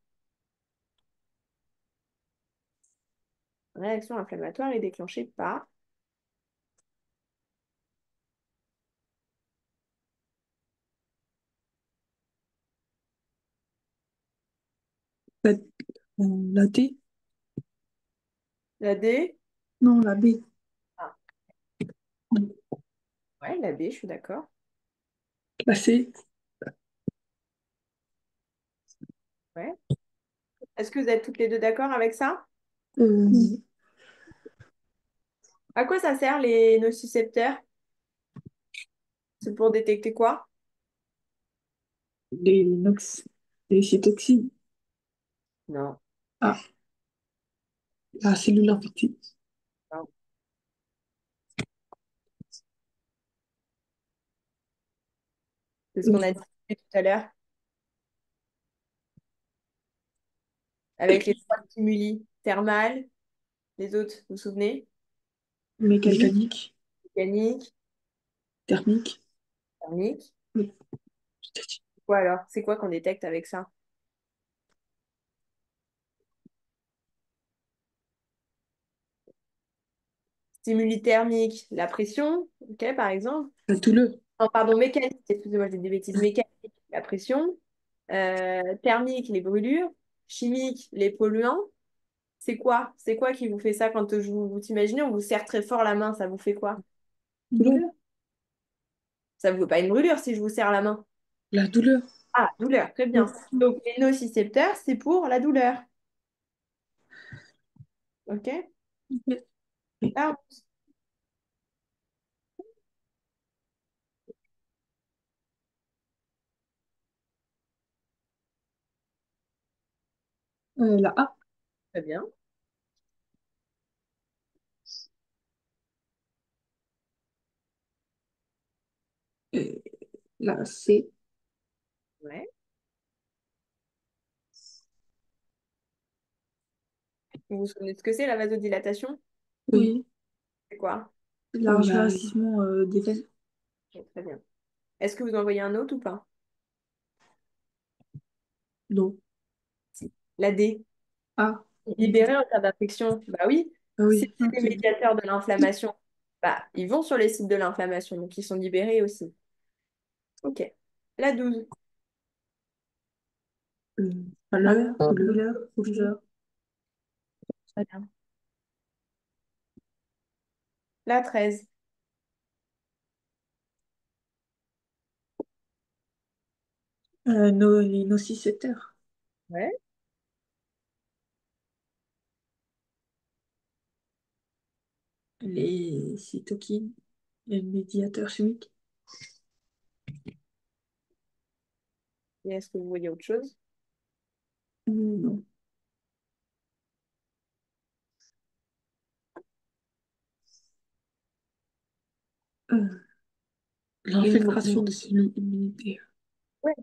réaction inflammatoire est déclenchée par... La, la D? La D? Non, la B. Ah, ouais, la B, je suis d'accord. La C? Ouais. Est-ce que vous êtes toutes les deux d'accord avec ça? Euh, À quoi ça sert les nocicepteurs? C'est pour détecter quoi? les nox, les cytoxines. Non. Ah, la cellule infectée. Non. C'est ce qu'on Euh, a dit tout à l'heure avec les trois stimuli thermal, les autres, vous vous souvenez? mécanique, Mécanique, thermique. thermique. Oui. Quoi alors? C'est quoi qu'on détecte avec ça? Stimuli thermique, la pression, ok, par exemple. La douleur. Non, pardon, mécanique, excusez-moi, j'ai dit des bêtises. Mécanique, la pression. Thermique, les brûlures. Chimique, les polluants. C'est quoi? C'est quoi qui vous fait ça quand vous imaginez, on vous serre très fort la main, ça vous fait quoi? Douleur. Ça vous fait pas une brûlure si je vous serre la main. La douleur. Ah, douleur, très bien. Donc, les nocicepteurs, c'est pour la douleur. Ok? Ah, La A. très bien. Euh, la C. Ouais. Vous vous souvenez de ce que c'est la vasodilatation? Oui. C'est quoi? L'élargissement des veines. Ok, très bien. Est-ce que vous en voyez un autre ou pas? Non. Si. La D. A. Libérés en cas d'infection. Bah oui, Ah si oui. c'est des Ok. médiateurs de l'inflammation, bah ils vont sur les sites de l'inflammation, donc ils sont libérés aussi. Ok. La 12. Euh, Chaleur, douleur, rougeur. Très bien. La 13. Les nocicepteurs. Ouais. Les cytokines. Les médiateurs chimiques. Et est-ce que vous voyez autre chose? Non. Euh, L'infiltration des cellules immunitaires. Ouais.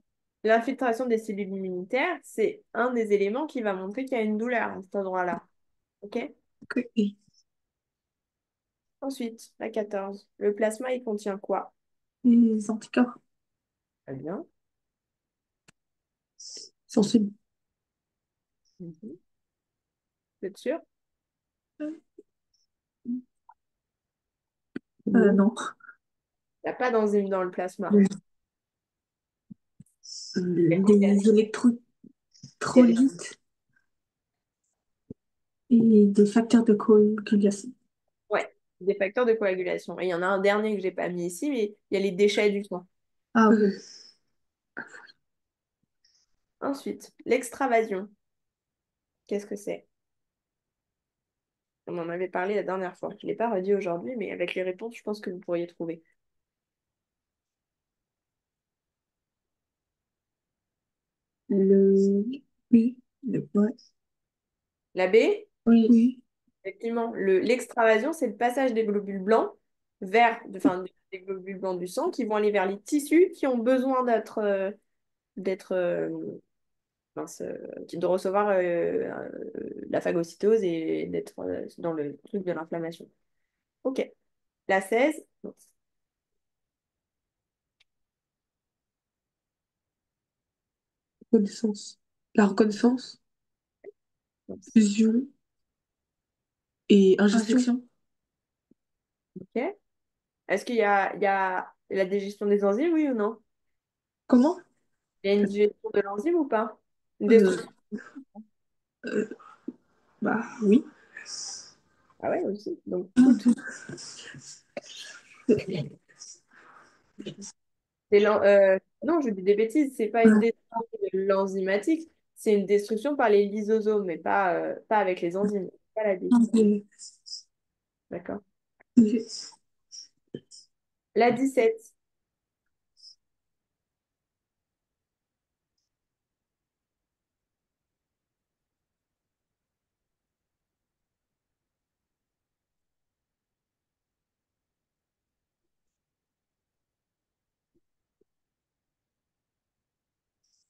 L'infiltration des cellules immunitaires, c'est un des éléments qui va montrer qu'il y a une douleur à cet endroit-là. Ok? Ok. Et Ensuite, la 14. Le plasma, il contient quoi? les anticorps Très bien. sensibles. Mhm. Vous êtes sûr? Non. Il n'y a pas d'enzyme dans le plasma. Les, des Il y a des électrolytes et des facteurs de coagulation. Ouais, des facteurs de coagulation. Et il y en a un dernier que j'ai pas mis ici, mais il y a les déchets du sang. Ah oui. Ensuite, l'extravasion. Qu'est-ce que c'est? On en avait parlé la dernière fois. Je ne l'ai pas redit aujourd'hui, mais avec les réponses, je pense que vous pourriez trouver. Le... Oui. Ouais. La B, Oui. Oui. effectivement, l'extravasion, c'est le passage des globules blancs enfin, des globules blancs du sang qui vont aller vers les tissus qui ont besoin d'être, mince, de recevoir la phagocytose et d'être dans le truc de l'inflammation. Ok. La 16. Reconnaissance. La reconnaissance, Mince. fusion et injection. Ok. Est-ce qu'il y a la digestion des enzymes, oui ou non? Comment? Il y a une digestion de l'enzyme ou pas? Une Euh, destruction. Euh, bah oui. Ah ouais, aussi. Donc, toutes non, je dis des bêtises, c'est pas une destruction enzymatique, c'est une destruction par les lysosomes, mais pas avec les enzymes. C'est pas la vie. Ok. D'accord. Ok. La 17.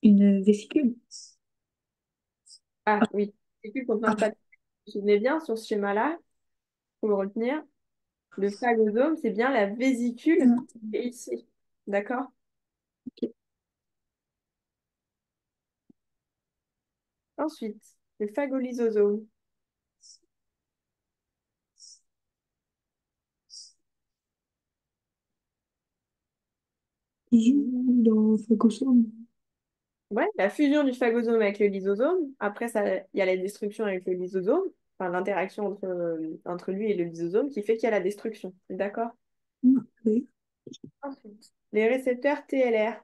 Une vésicule. Ah oui, vésicule contient pas de... Vous vous souvenez bien sur ce schéma-là, pour le retenir, le phagosome, c'est bien la vésicule qui est ici. D'accord? Ensuite, le phagolysosome. Dans ce cochon. Ouais, la fusion du phagosome avec le lysosome. Après, ça, il y a la destruction avec le lysosome, enfin l'interaction entre lui et le lysosome qui fait qu'il y a la destruction. D'accord? Oui. Ensuite, les récepteurs TLR.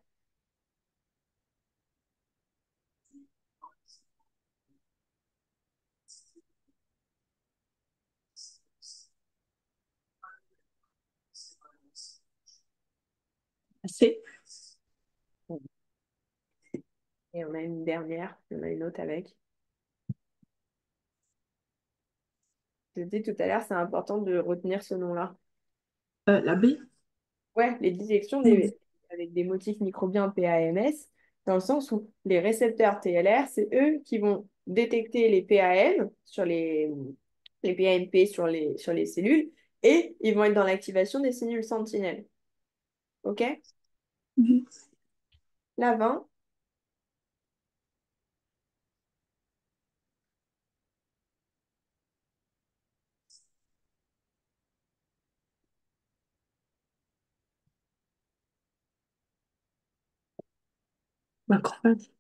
C'est. Et on a une dernière, on a une autre avec. Je te dis tout à l'heure, c'est important de retenir ce nom-là. La B. Ouais, les disjections avec des motifs microbiens PAMS, dans le sens où les récepteurs TLR, c'est eux qui vont détecter les PAM sur les PAMP sur les cellules et ils vont être dans l'activation des cellules sentinelles. OK? Mhm. La 20, Macrophage.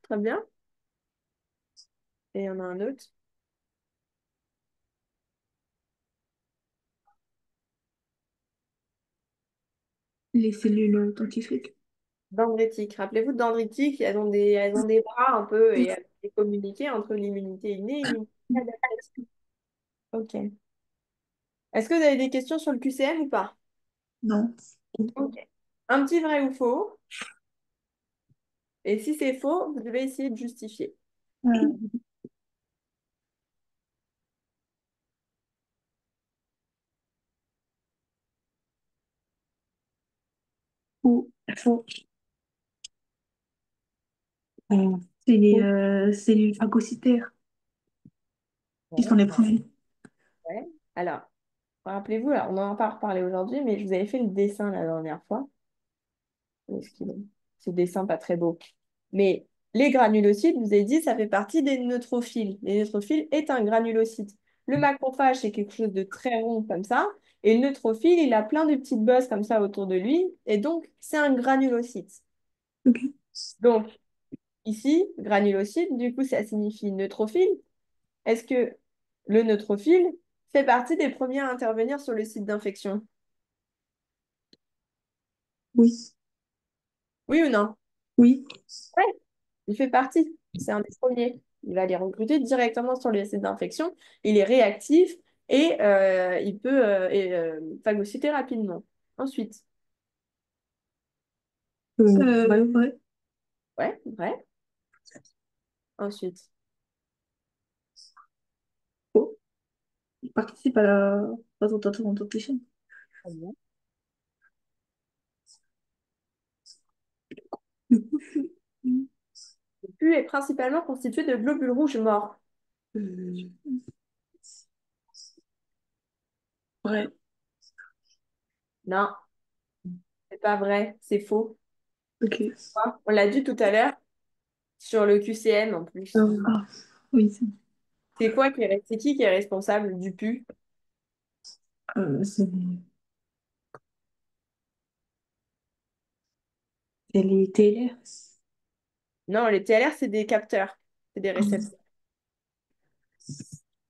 très bien. Et il y en a un autre. Les cellules dentifriques. Dendritique. Rappelez-vous de dendritique, elles ont des bras un peu et elles communiquent entre l'immunité innée et l'immunité adaptative. OK. Est-ce que vous avez des questions sur le QCM ou pas? Non. Ok. Un petit vrai ou faux. Et si c'est faux, vous devez essayer de justifier. Ou faux. C'est les Faux. cellules phagocytaires qui sont Ouais. les premiers. Ouais. Alors, rappelez-vous, alors, on n'en a pas reparlé aujourd'hui, mais je vous avais fait le dessin la dernière fois. Où est-ce qu'il est? Ce dessin pas très beau. Mais les granulocytes, je vous ai dit, ça fait partie des neutrophiles. Les neutrophiles est un granulocyte. Le macrophage, c'est quelque chose de très rond comme ça. Et le neutrophile, il a plein de petites bosses comme ça autour de lui. Et donc, c'est un granulocyte. Ok. Donc, ici, granulocyte, du coup, ça signifie neutrophile. Est-ce que le neutrophile fait partie des premiers à intervenir sur le site d'infection? Oui. Oui ou non? Oui. Oui, il fait partie. C'est un des premiers. Il va les recruter directement sur le site d'infection. Il est réactif et il peut phagocyter rapidement. Ensuite, Ouais, ouais. ouais, vrai. Ensuite, Faux. Ils participent à la présentation d'antigen. très bien. Le pus est principalement constitué de globules rouges morts. Euh, ouais. Non, c'est pas vrai, c'est faux. Ok. On l'a dit tout à l'heure sur le QCM en plus. Ah, oui, C'est qui est responsable du pus? c'est les TLR. Non, les TLR, c'est des capteurs, c'est des récepteurs.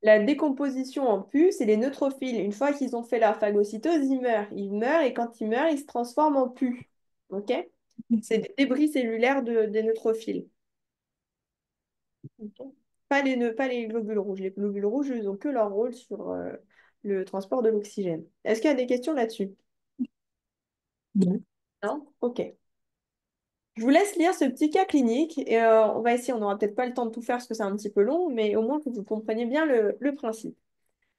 La décomposition en pus, c'est les neutrophiles. Une fois qu'ils ont fait leur phagocytose, ils meurent. Ils meurent et quand ils meurent, ils se transforment en pus. OK? C'est des débris cellulaires des neutrophiles. Ok. Pas les globules rouges. Les globules rouges, ils n'ont que leur rôle sur le transport de l'oxygène. Est-ce qu'il y a des questions là-dessus? Non. Non? Ok. Je vous laisse lire ce petit cas clinique et on va essayer, on n'aura peut-être pas le temps de tout faire parce que c'est un petit peu long, mais au moins que vous compreniez bien le principe.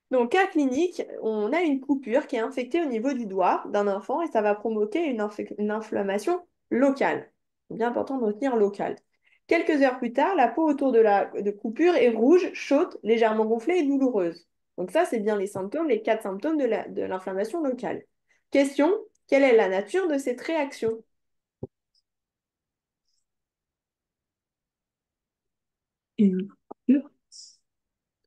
Donc, cas clinique, on a une coupure qui est infectée au niveau du doigt d'un enfant et ça va provoquer une inflammation locale. C'est bien important de retenir locale. Quelques heures plus tard, la peau autour de la coupure est rouge, chaude, légèrement gonflée et douloureuse. Donc ça, c'est bien les symptômes, les quatre symptômes de l'inflammation locale. Question, quelle est la nature de cette réaction? Une coupure.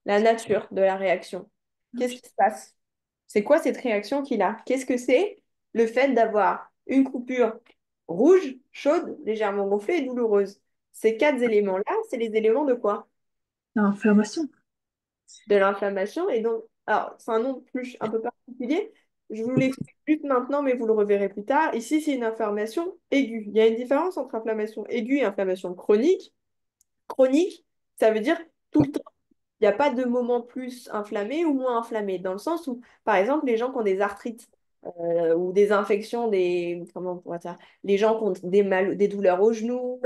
La nature de la réaction. Qu'est-ce qui se passe? C'est quoi cette réaction qu'il a? Qu'est-ce que c'est le fait d'avoir une coupure rouge, chaude, légèrement gonflée et douloureuse? Ces quatre éléments-là, c'est les éléments de quoi? L'inflammation. De l'inflammation. Et donc, alors, c'est un nom plus, un peu particulier. Je vous l'explique juste maintenant, mais vous le reverrez plus tard. Ici, c'est une inflammation aiguë. Il y a une différence entre inflammation aiguë et inflammation chronique. Chronique, ça veut dire tout le temps. Il n'y a pas de moment plus inflammé ou moins inflammé, dans le sens où, par exemple, les gens qui ont des arthrites ou des infections, comment on pourrait dire, les gens qui ont des douleurs aux genoux,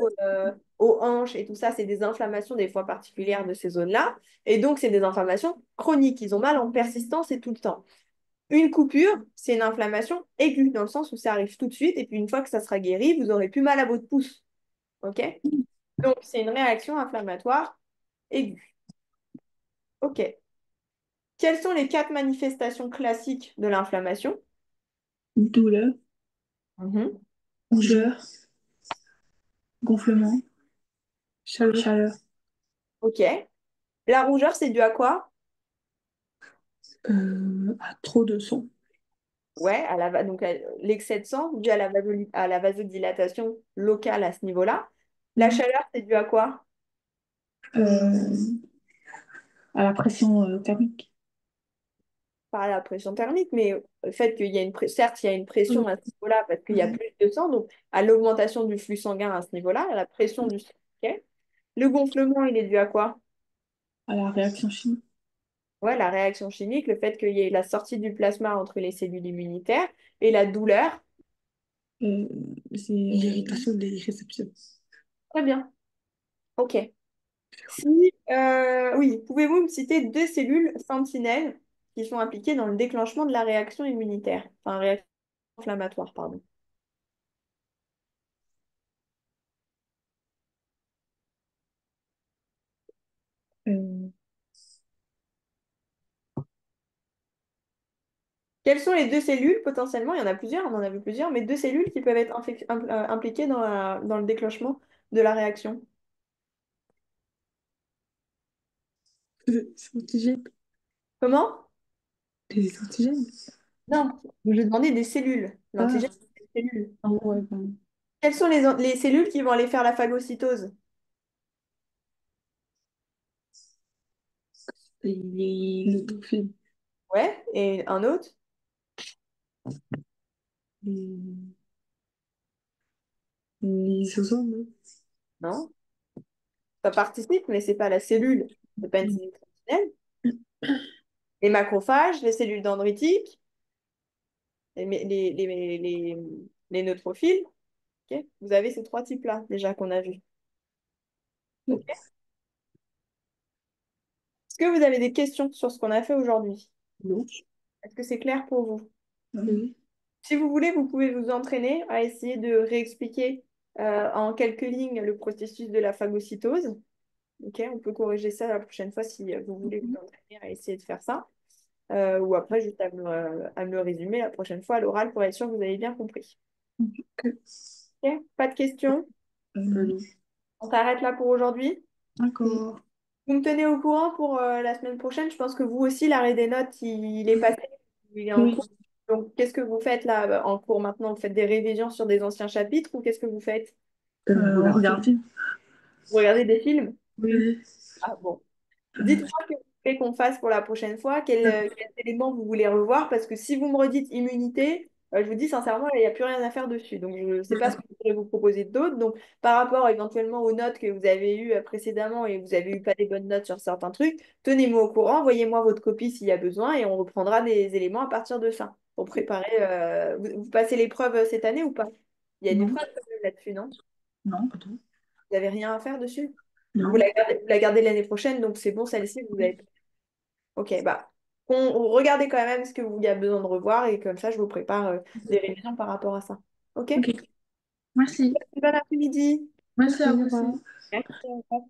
aux hanches et tout ça, c'est des inflammations des fois particulières de ces zones-là. Et donc, c'est des inflammations chroniques. Ils ont mal en persistance et tout le temps. Une coupure, c'est une inflammation aiguë, dans le sens où ça arrive tout de suite, et puis une fois que ça sera guéri, vous aurez plus mal à votre pouce. OK? Donc, c'est une réaction inflammatoire aiguë. OK. Quelles sont les quatre manifestations classiques de l'inflammation? Douleur, Mhm. rougeur, gonflement, chaleur. Ok. La rougeur, c'est dû à quoi? Trop de sang. Ouais, donc l'excès de sang dû à à la vasodilatation locale à ce niveau-là. La Mm. chaleur, c'est dû à quoi? Euh, à la pression thermique. Par la pression thermique, mais le fait qu'il y a certes, il y a une pression Mm. à ce niveau-là parce qu'il y a Mm. plus de sang, donc à l'augmentation du flux sanguin à ce niveau-là, à la pression du sang. Ok. Le gonflement, il est dû à quoi? À la réaction chimique. Ouais, la réaction chimique, le fait qu'il y ait la sortie du plasma entre les cellules immunitaires et la douleur. Euh, c'est l'irritation des récepteurs. Très bien. Ok. Oui, pouvez-vous me citer deux cellules sentinelles qui sont impliquées dans le déclenchement de la réaction immunitaire, enfin réaction inflammatoire, pardon. Euh, Quelles sont les deux cellules, potentiellement, il y en a plusieurs, on en a vu plusieurs, mais deux cellules qui peuvent être impliquées dans dans le déclenchement de la réaction? des antigènes. Comment? Des antigènes. Non, je demandais des cellules. Ah, L'antigène, c'est des cellules. ah ouais, ben, Quelles sont les cellules qui vont aller faire la phagocytose? le trophée. Ouais, et un autre? Les, les lysosomes. Non. Ça participe, mais c'est pas la cellule. C'est pas une cellule sentinelle. Les macrophages, les cellules dendritiques, les, mé- les neutrophiles. Ok. Vous avez ces trois types-là déjà qu'on a vus. Ok. Est-ce que vous avez des questions sur ce qu'on a fait aujourd'hui? Non. Est-ce que c'est clair pour vous? Oui. Si vous voulez, vous pouvez vous entraîner à essayer de réexpliquer en quelques lignes le processus de la phagocytose. Ok, on peut corriger ça la prochaine fois si vous voulez vous entraîner à essayer de faire ça. Ou après, juste à me le résumer la prochaine fois à l'oral pour être sûr que vous avez bien compris. Ok. Ok, pas de questions? Non. On s'arrête là pour aujourd'hui. D'accord. Vous me tenez au courant pour la semaine prochaine. Je pense que vous aussi, l'arrêt des notes, il est passé, il est en Oui. cours. Donc, qu'est-ce que vous faites là en cours maintenant? Vous faites des révisions sur des anciens chapitres ou qu'est-ce que vous faites? On regarde. Vous regardez des films? Oui. Ah bon. Euh, Dites-moi voulez qu'on fasse pour la prochaine fois? Quels éléments vous voulez revoir? Parce que si vous me redites immunité, je vous dis sincèrement, il n'y a plus rien à faire dessus. Donc, je ne sais pas ce que je pourrais vous proposer d'autre. Donc, par rapport éventuellement aux notes que vous avez eues précédemment et vous avez eu pas des bonnes notes sur certains trucs, tenez-moi au courant, envoyez-moi votre copie s'il y a besoin et on reprendra des éléments à partir de ça pour préparer. Vous passez l'épreuve cette année ou pas? Il y a une Non, épreuve là-dessus, non? non, pas tout. Vous n'avez rien à faire dessus? Non. Vous la gardez l'année prochaine, donc c'est bon, celle-ci, vous avez. Ok, bah, regardez quand même ce que vous avez besoin de revoir et comme ça, je vous prépare des révisions par rapport à ça. Ok? Ok, merci. Bon après-midi. Merci à vous aussi. Merci. Au revoir.